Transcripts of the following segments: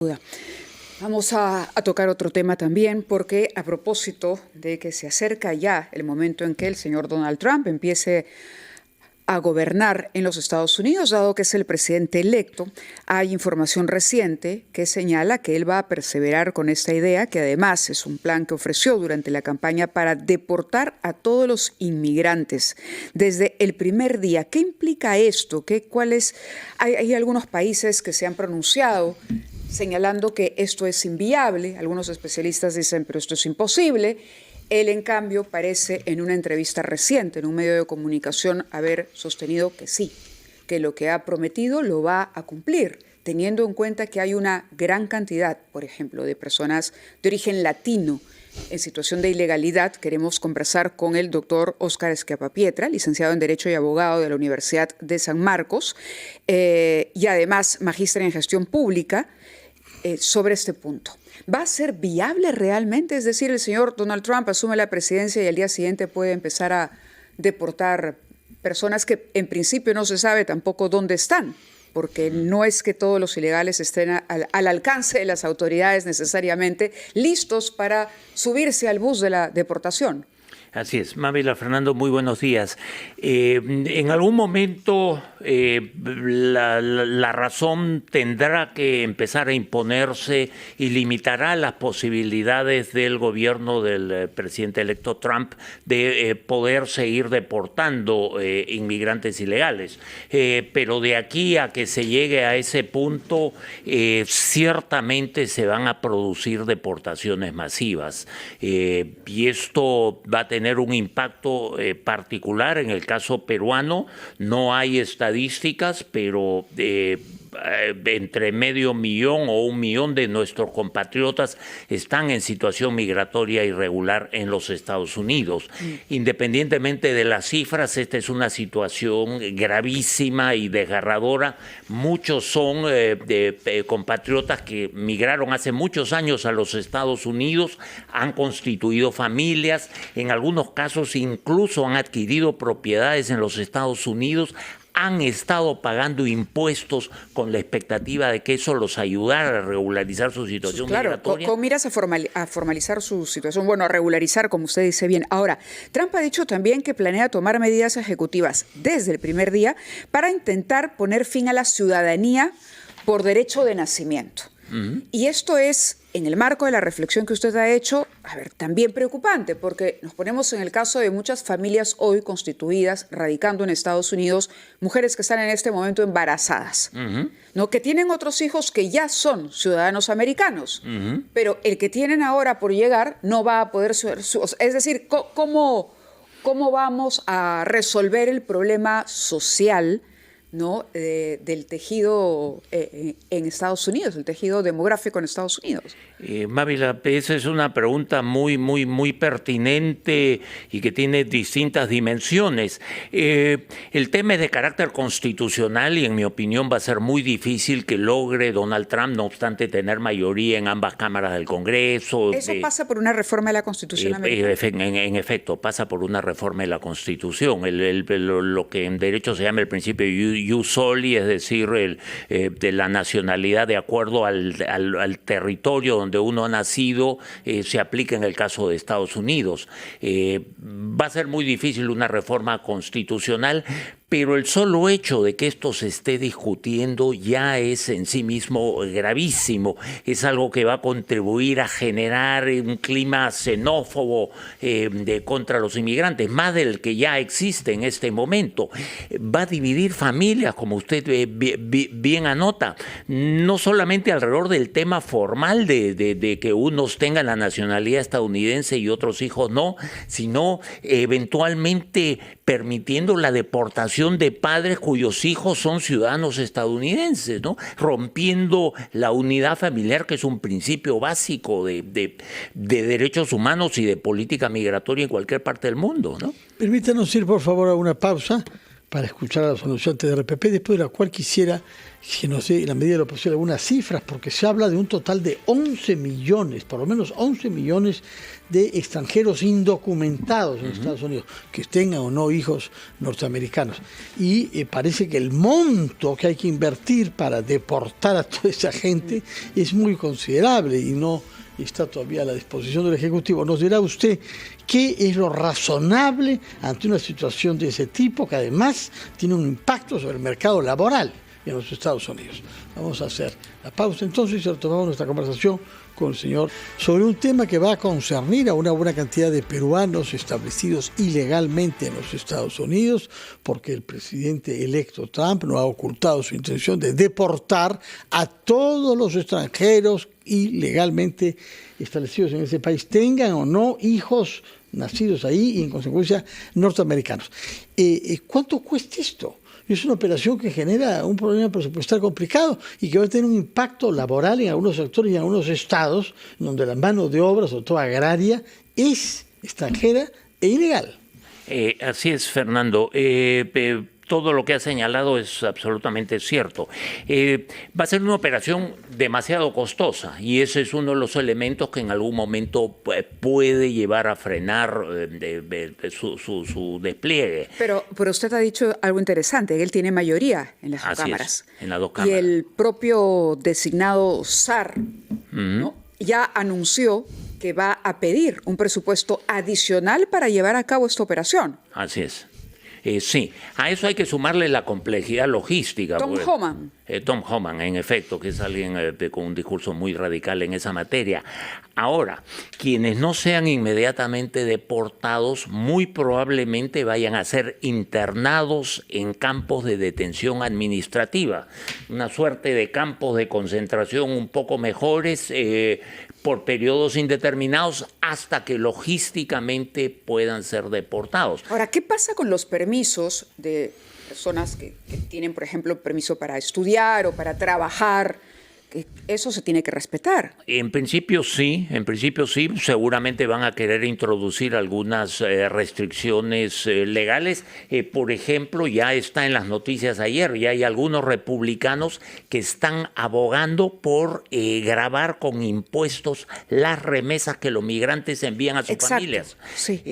Duda. Vamos a tocar otro tema también, porque a propósito de que se acerca ya el momento en que el señor Donald Trump empiece a gobernar en los Estados Unidos, dado que es el presidente electo, hay información reciente que señala que él va a perseverar con esta idea, que además es un plan que ofreció durante la campaña para deportar a todos los inmigrantes desde el primer día. ¿Qué implica esto? Hay algunos países que se han pronunciado señalando que esto es inviable. Algunos especialistas dicen, pero esto es imposible. Él, en cambio, parece en una entrevista reciente en un medio de comunicación haber sostenido que sí, que lo que ha prometido lo va a cumplir, teniendo en cuenta que hay una gran cantidad, por ejemplo, de personas de origen latino en situación de ilegalidad. Queremos conversar con el doctor Óscar Esquiapapietra, licenciado en Derecho y abogado de la Universidad de San Marcos, y además magíster en Gestión Pública, sobre este punto. ¿Va a ser viable realmente? Es decir, el señor Donald Trump asume la presidencia y al día siguiente puede empezar a deportar personas que en principio no se sabe tampoco dónde están, porque no es que todos los ilegales estén al alcance de las autoridades necesariamente listos para subirse al bus de la deportación. Así es. Mávila, Fernando, muy buenos días. En algún momento la razón tendrá que empezar a imponerse y limitará las posibilidades del gobierno del presidente electo Trump de poder seguir deportando inmigrantes ilegales. Pero de aquí a que se llegue a ese punto, ciertamente se van a producir deportaciones masivas. Y esto va a tener un impacto particular en el caso peruano. No hay estadísticas, pero entre 500,000 o 1,000,000 de nuestros compatriotas están en situación migratoria irregular en los Estados Unidos. Independientemente de las cifras, esta es una situación gravísima y desgarradora. Muchos son compatriotas que migraron hace muchos años a los Estados Unidos, han constituido familias, en algunos casos incluso han adquirido propiedades en los Estados Unidos, han estado pagando impuestos con la expectativa de que eso los ayudara a regularizar su situación migratoria. Con miras a formalizar su situación, bueno, a regularizar, como usted dice bien. Ahora, Trump ha dicho también que planea tomar medidas ejecutivas desde el primer día para intentar poner fin a la ciudadanía por derecho de nacimiento. Y esto es, en el marco de la reflexión que usted ha hecho, también preocupante, porque nos ponemos en el caso de muchas familias hoy constituidas, radicando en Estados Unidos, mujeres que están en este momento embarazadas, ¿no? Que tienen otros hijos que ya son ciudadanos americanos, pero el que tienen ahora por llegar no va a poder ser, es decir, ¿cómo vamos a resolver el problema social, ¿no? Del tejido en Estados Unidos, el tejido demográfico en Estados Unidos? Mávila, esa es una pregunta muy pertinente y que tiene distintas dimensiones. El tema es de carácter constitucional y en mi opinión va a ser muy difícil que logre Donald Trump, no obstante tener mayoría en ambas cámaras del Congreso. ¿Eso pasa por una reforma de la Constitución americana? En efecto, pasa por una reforma de la Constitución, lo que en derecho se llama el principio ius soli, es decir, de la nacionalidad de acuerdo al territorio donde uno ha nacido, se aplica en el caso de Estados Unidos. Va a ser muy difícil una reforma constitucional, pero el solo hecho de que esto se esté discutiendo ya es en sí mismo gravísimo. Es algo que va a contribuir a generar un clima xenófobo contra los inmigrantes, más del que ya existe en este momento. Va a dividir familias, como usted bien anota, no solamente alrededor del tema formal de que unos tengan la nacionalidad estadounidense y otros hijos no, sino eventualmente permitiendo la deportación de padres cuyos hijos son ciudadanos estadounidenses, ¿no? Rompiendo la unidad familiar, que es un principio básico de derechos humanos y de política migratoria en cualquier parte del mundo, ¿no? Permítanos ir, por favor, a una pausa. para escuchar a los anunciantes de RPP, después de la cual quisiera que nos dé, en la medida de lo posible, algunas cifras, porque se habla de un total de 11 millones, por lo menos 11 millones de extranjeros indocumentados en Estados Unidos, que tengan o no hijos norteamericanos. Y parece que el monto que hay que invertir para deportar a toda esa gente es muy considerable y no está todavía a la disposición del Ejecutivo. Nos dirá usted qué es lo razonable ante una situación de ese tipo, que además tiene un impacto sobre el mercado laboral en los Estados Unidos. Vamos a hacer la pausa entonces y retomamos nuestra conversación con el señor sobre un tema que va a concernir a una buena cantidad de peruanos establecidos ilegalmente en los Estados Unidos, porque el presidente electo Trump no ha ocultado su intención de deportar a todos los extranjeros ilegalmente establecidos en ese país, tengan o no hijos nacidos ahí y en consecuencia norteamericanos. ¿Cuánto cuesta esto? Es una operación que genera un problema presupuestal complicado y que va a tener un impacto laboral en algunos sectores y en algunos estados donde la mano de obra, sobre todo agraria, es extranjera e ilegal. Así es, Fernando. Todo lo que ha señalado es absolutamente cierto. Va a ser una operación demasiado costosa y ese es uno de los elementos que en algún momento puede llevar a frenar su despliegue. Pero usted ha dicho algo interesante, él tiene mayoría en las dos cámaras. En las dos cámaras. Y el propio designado SAR, ¿no?, ya anunció que va a pedir un presupuesto adicional para llevar a cabo esta operación. Así es. Sí, a eso hay que sumarle la complejidad logística. Tom Homan. Tom Homan, en efecto, que es alguien con un discurso muy radical en esa materia. Ahora, quienes no sean inmediatamente deportados muy probablemente vayan a ser internados en campos de detención administrativa, una suerte de campos de concentración un poco mejores, por periodos indeterminados hasta que logísticamente puedan ser deportados. Ahora, ¿qué pasa con los permisos de personas que tienen, por ejemplo, permiso para estudiar o para trabajar? Eso se tiene que respetar. En principio sí, seguramente van a querer introducir algunas restricciones legales. Por ejemplo, ya está en las noticias ayer, ya hay algunos republicanos que están abogando por gravar con impuestos las remesas que los migrantes envían a sus familias. Sí.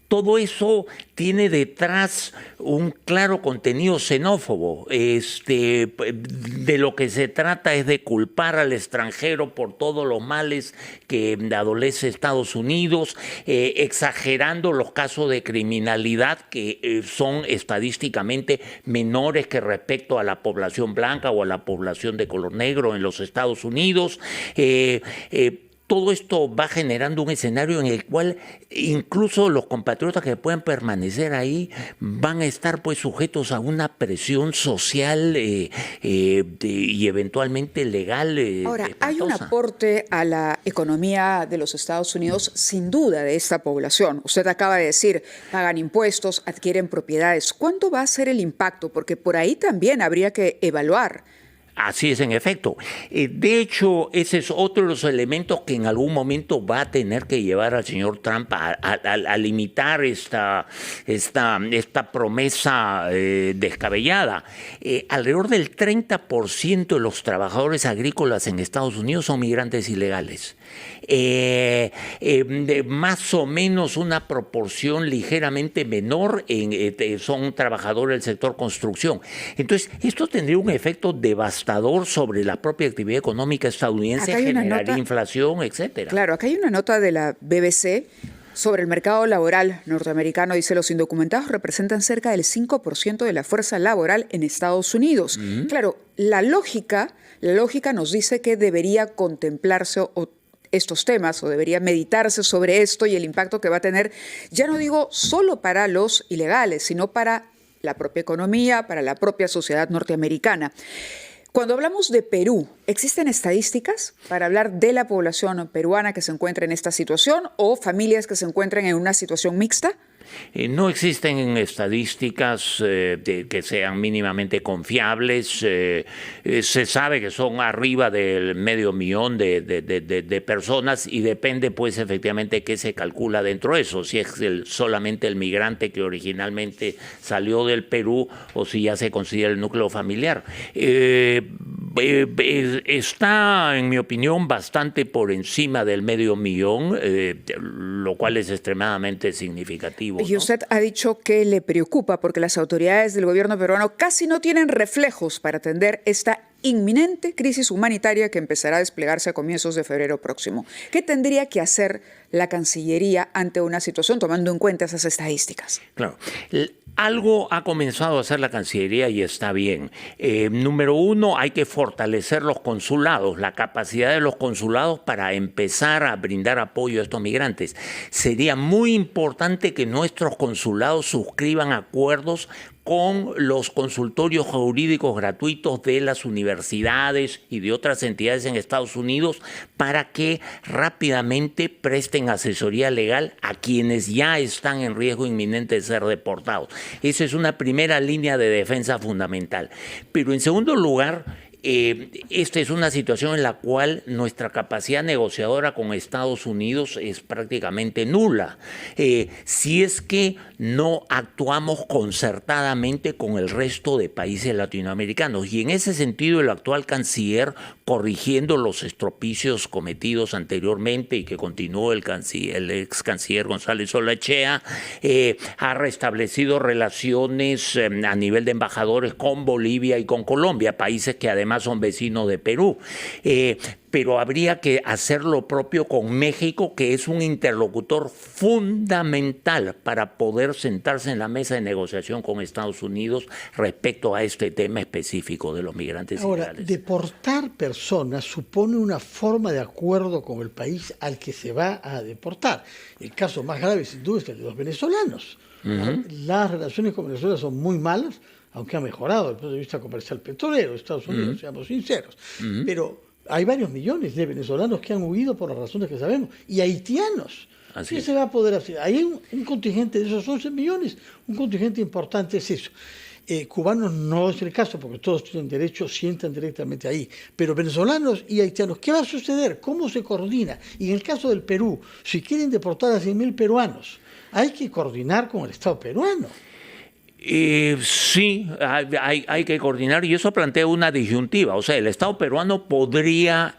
Todo eso tiene detrás un claro contenido xenófobo. De lo que se trata es de culpar al extranjero por todos los males que adolece Estados Unidos, exagerando los casos de criminalidad que son estadísticamente menores que respecto a la población blanca o a la población de color negro en los Estados Unidos. Todo esto va generando un escenario en el cual incluso los compatriotas que puedan permanecer ahí van a estar pues sujetos a una presión social y eventualmente legal. Ahora, espantosa. hay un aporte a la economía de los Estados Unidos sin duda de esta población. Usted acaba de decir, pagan impuestos, adquieren propiedades. ¿Cuánto va a ser el impacto? Porque por ahí también habría que evaluar. Así es, en efecto. De hecho, ese es otro de los elementos que en algún momento va a tener que llevar al señor Trump a limitar esta promesa descabellada. Alrededor del 30% de los trabajadores agrícolas en Estados Unidos son migrantes ilegales. Más o menos una proporción ligeramente menor son trabajadores del sector construcción. Entonces, esto tendría un efecto devastador sobre la propia actividad económica estadounidense, generaría inflación, etcétera. Claro, acá hay una nota de la BBC sobre el mercado laboral norteamericano. Dice, los indocumentados representan cerca del 5% de la fuerza laboral en Estados Unidos. Claro, la lógica nos dice que debería contemplarse estos temas o debería meditarse sobre esto y el impacto que va a tener, ya no digo solo para los ilegales, sino para la propia economía, para la propia sociedad norteamericana. Cuando hablamos de Perú, ¿existen estadísticas para hablar de la población peruana que se encuentra en esta situación o familias que se encuentran en una situación mixta? No existen estadísticas que sean mínimamente confiables. Se sabe que son arriba del 500,000 de personas y depende, pues, efectivamente, qué se calcula dentro de eso. Si es solamente el migrante que originalmente salió del Perú o si ya se considera el núcleo familiar. Está, en mi opinión, bastante por encima del 500,000, lo cual es extremadamente significativo, ¿no? Y usted ha dicho que le preocupa porque las autoridades del gobierno peruano casi no tienen reflejos para atender esta inminente crisis humanitaria que empezará a desplegarse a comienzos de febrero próximo. ¿Qué tendría que hacer la Cancillería ante una situación tomando en cuenta esas estadísticas? Claro. Algo ha comenzado a hacer la Cancillería y está bien. Número uno, hay que fortalecer los consulados, la capacidad de los consulados para empezar a brindar apoyo a estos migrantes. Sería muy importante que nuestros consulados suscriban acuerdos con los consultorios jurídicos gratuitos de las universidades y de otras entidades en Estados Unidos para que rápidamente presten asesoría legal a quienes ya están en riesgo inminente de ser deportados. Esa es una primera línea de defensa fundamental. Pero en segundo lugar, esta es una situación en la cual nuestra capacidad negociadora con Estados Unidos es prácticamente nula. Si es que no actuamos concertadamente con el resto de países latinoamericanos. Y en ese sentido, el actual canciller, corrigiendo los estropicios cometidos anteriormente y que continuó el ex canciller González Olaechea, ha restablecido relaciones a nivel de embajadores con Bolivia y con Colombia, países que además son vecinos de Perú. Pero habría que hacer lo propio con México, que es un interlocutor fundamental para poder sentarse en la mesa de negociación con Estados Unidos respecto a este tema específico de los migrantes ilegales. Ahora, deportar personas supone una forma de acuerdo con el país al que se va a deportar. El caso más grave, sin duda, es el de los venezolanos. Las relaciones con Venezuela son muy malas, aunque ha mejorado desde el punto de vista comercial petrolero de Estados Unidos, seamos sinceros. Pero hay varios millones de venezolanos que han huido por las razones que sabemos, y haitianos. ¿Qué se va a poder hacer? Hay un contingente de esos 11 millones, un contingente importante es eso. Cubanos no es el caso, porque todos tienen derecho, sientan directamente ahí. Pero venezolanos y haitianos, ¿qué va a suceder? ¿Cómo se coordina? Y en el caso del Perú, si quieren deportar a 100.000 peruanos, hay que coordinar con el Estado peruano. Sí, hay que coordinar y eso plantea una disyuntiva. O sea, el Estado peruano podría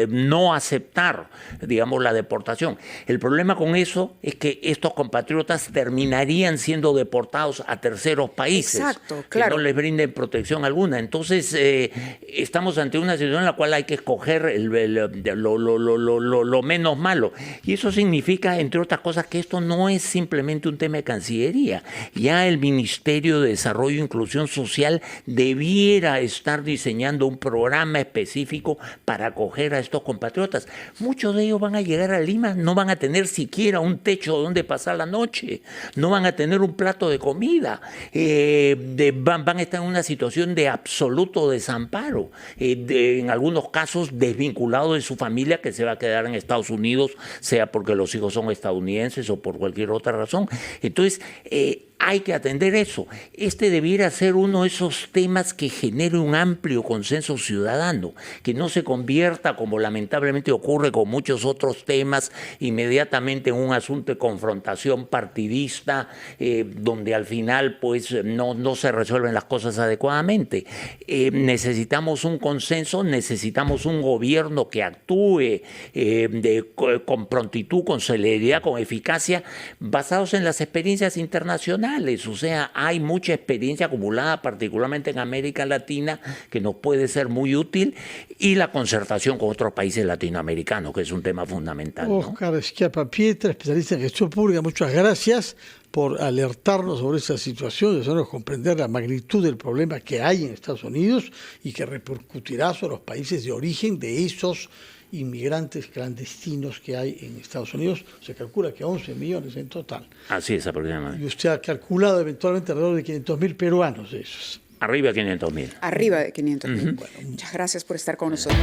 no aceptar, digamos, la deportación. El problema con eso es que estos compatriotas terminarían siendo deportados a terceros países. Exacto, claro. Que no les brinden protección alguna. Entonces, estamos ante una situación en la cual hay que escoger lo menos malo. Y eso significa, entre otras cosas, que esto no es simplemente un tema de Cancillería. Ya el Ministerio de Desarrollo e Inclusión Social debiera estar diseñando un programa específico para acoger a estos compatriotas. Muchos de ellos van a llegar a Lima, no van a tener siquiera un techo donde pasar la noche, no van a tener un plato de comida, van a estar en una situación de absoluto desamparo, en algunos casos desvinculados de su familia que se va a quedar en Estados Unidos, sea porque los hijos son estadounidenses o por cualquier otra razón. Entonces, hay que atender eso. Este debiera ser uno de esos temas que genere un amplio consenso ciudadano, que no se convierta, como lamentablemente ocurre con muchos otros temas, inmediatamente en un asunto de confrontación partidista, donde al final pues no se resuelven las cosas adecuadamente. Necesitamos un consenso, necesitamos un gobierno que actúe con prontitud, con celeridad, con eficacia, basados en las experiencias internacionales. O sea, hay mucha experiencia acumulada, particularmente en América Latina, que nos puede ser muy útil, y la concertación con otros países latinoamericanos, que es un tema fundamental, ¿no? Oscar Schiappa-Pietra, especialista en gestión pública, muchas gracias por alertarnos sobre esa situación, de hacernos comprender la magnitud del problema que hay en Estados Unidos y que repercutirá sobre los países de origen de esos inmigrantes clandestinos que hay en Estados Unidos. Se calcula que 11 millones en total. Así es, aproximadamente. Y usted ha calculado eventualmente alrededor de 500.000 peruanos de esos. Arriba de 500.000. Arriba de 500.000. Bueno, muchas gracias por estar con nosotros.